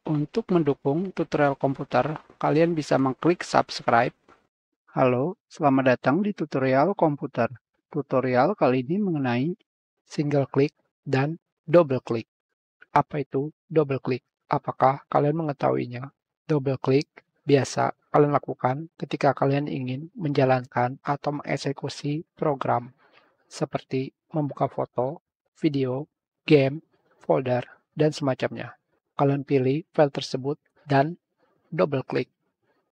Untuk mendukung tutorial komputer, kalian bisa mengklik subscribe. Halo, selamat datang di tutorial komputer. Tutorial kali ini mengenai single click dan double click. Apa itu double click? Apakah kalian mengetahuinya? Double click biasa kalian lakukan ketika kalian ingin menjalankan atau mengeksekusi program seperti membuka foto, video, game, folder, dan semacamnya. Kalian pilih file tersebut dan double klik,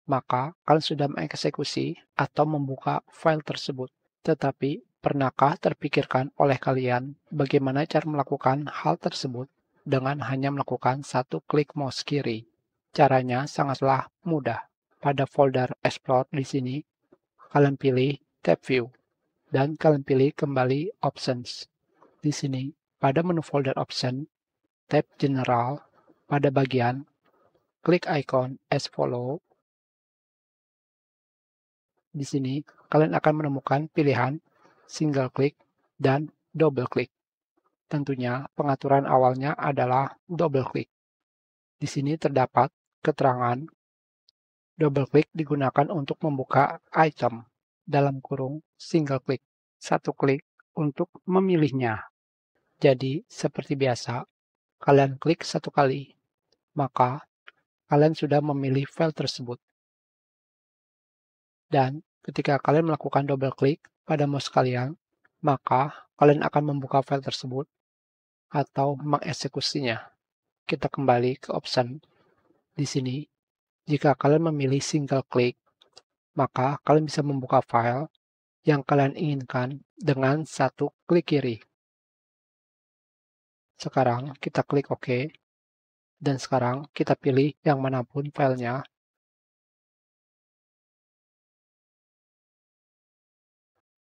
maka kalian sudah mengeksekusi atau membuka file tersebut. Tetapi, pernahkah terpikirkan oleh kalian bagaimana cara melakukan hal tersebut dengan hanya melakukan satu klik mouse kiri? Caranya sangatlah mudah. Pada folder Explore di sini, kalian pilih tab View dan kalian pilih kembali Options. Di sini, pada menu folder Option, tab General, pada bagian klik icon as follow. Di sini, kalian akan menemukan pilihan single click dan double click. Tentunya, pengaturan awalnya adalah double click. Di sini terdapat keterangan double click digunakan untuk membuka item dalam kurung single click. Satu klik untuk memilihnya. Jadi, seperti biasa, kalian klik satu kali, maka kalian sudah memilih file tersebut. Dan ketika kalian melakukan double klik pada mouse kalian, maka kalian akan membuka file tersebut atau mengeksekusinya. Kita kembali ke option. Di sini, jika kalian memilih single click, maka kalian bisa membuka file yang kalian inginkan dengan satu klik kiri. Sekarang kita klik OK, dan sekarang kita pilih yang manapun filenya.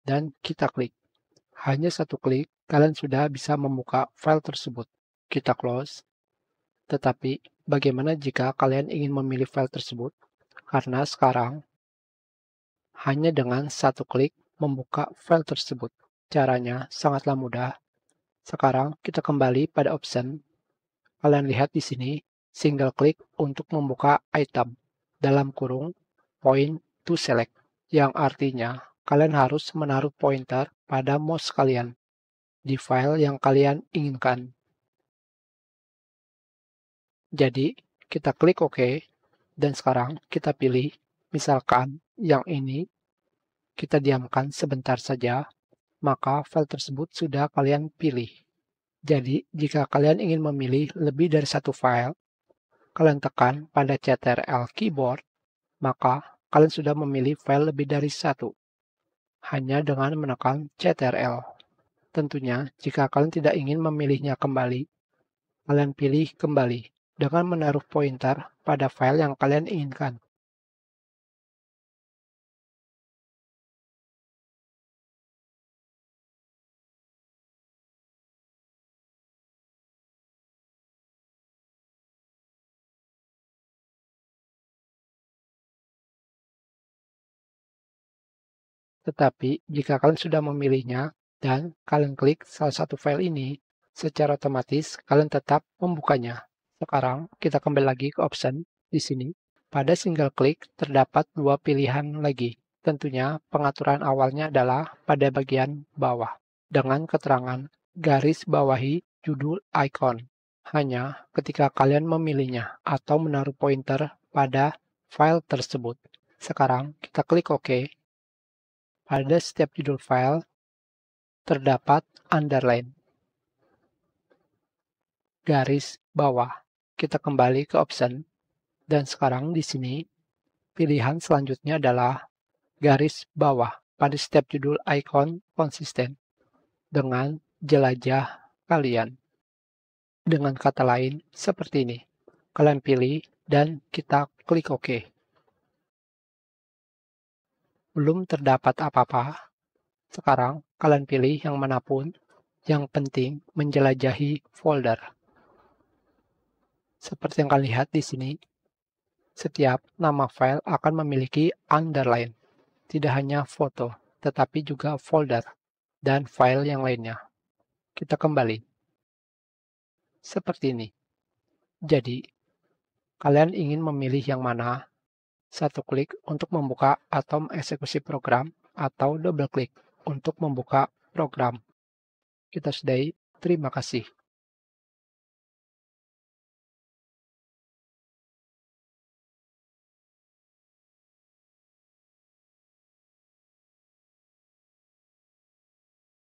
Dan kita klik. Hanya satu klik, kalian sudah bisa membuka file tersebut. Kita close. Tetapi, bagaimana jika kalian ingin memilih file tersebut? Karena sekarang, hanya dengan satu klik membuka file tersebut. Caranya sangatlah mudah. Sekarang kita kembali pada option. Kalian lihat di sini, single click untuk membuka item dalam kurung point to select, yang artinya kalian harus menaruh pointer pada mouse kalian di file yang kalian inginkan. Jadi, kita klik OK, dan sekarang kita pilih, misalkan yang ini, kita diamkan sebentar saja, maka file tersebut sudah kalian pilih. Jadi, jika kalian ingin memilih lebih dari satu file, kalian tekan pada Ctrl keyboard, maka kalian sudah memilih file lebih dari satu, hanya dengan menekan Ctrl. Tentunya, jika kalian tidak ingin memilihnya kembali, kalian pilih kembali dengan menaruh pointer pada file yang kalian inginkan. Tetapi, jika kalian sudah memilihnya dan kalian klik salah satu file ini, secara otomatis kalian tetap membukanya. Sekarang, kita kembali lagi ke option di sini. Pada single click, terdapat dua pilihan lagi. Tentunya, pengaturan awalnya adalah pada bagian bawah, dengan keterangan garis bawahi judul icon. Hanya ketika kalian memilihnya atau menaruh pointer pada file tersebut. Sekarang, kita klik OK. Pada setiap judul file, terdapat underline, garis bawah. Kita kembali ke option, dan sekarang di sini, pilihan selanjutnya adalah garis bawah pada setiap judul icon konsisten dengan jelajah kalian. Dengan kata lain, seperti ini. Kalian pilih, dan kita klik OK. Belum terdapat apa-apa. Sekarang, kalian pilih yang manapun. Yang penting, menjelajahi folder. Seperti yang kalian lihat di sini, setiap nama file akan memiliki underline. Tidak hanya foto, tetapi juga folder dan file yang lainnya. Kita kembali. Seperti ini. Jadi, Kalian ingin memilih yang mana? Satu klik untuk membuka atau mengeksekusi program, atau double klik untuk membuka program. Kita sudahi. Terima kasih.